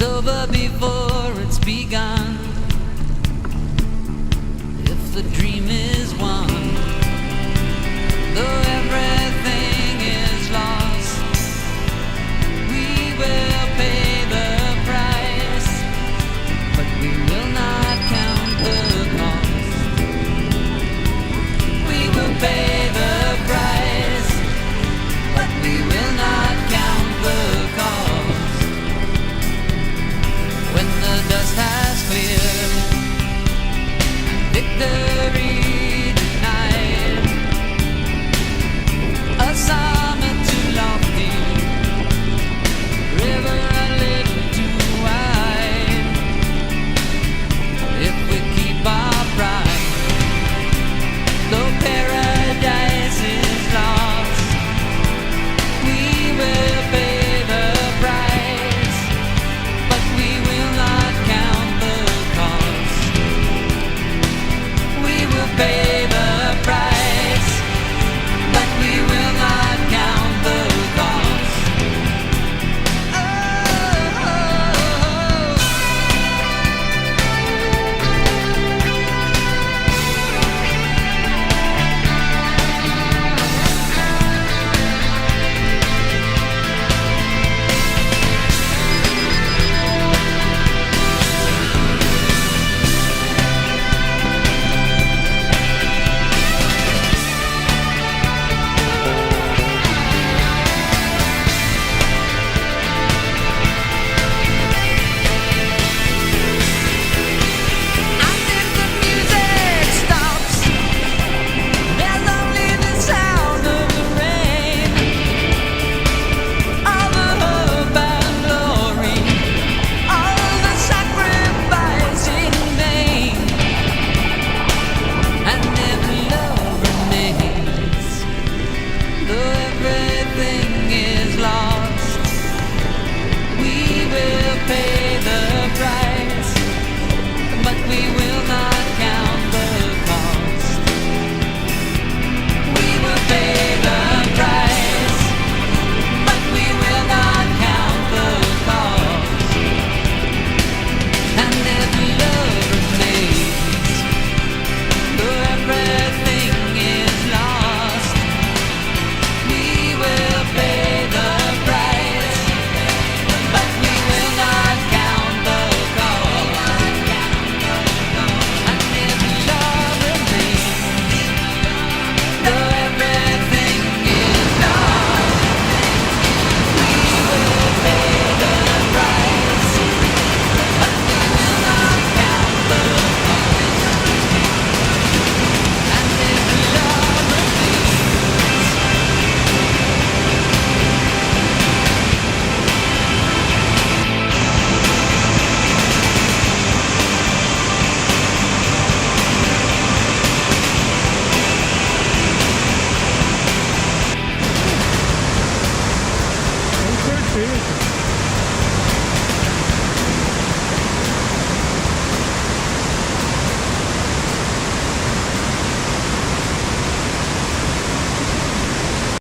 is over before it's begun. If the dream is won, though everything is lost, we will pay the price, but we will not count the cost. We will pay the price, but we will not count the cost. When the dust has cleared, victory denied, a summit too lofty, river a little too wide. If we keep our pride, though paradise is lost, we will pay the price, but we will not count the cost. We will pay the price, but we will not count the cost. Oh, oh, oh. And if the music stops, there's only the sound of the rain, all the hope and glory, all the sacrifice in vain. And if love remains, though everything is lost, we will pay the price, but we will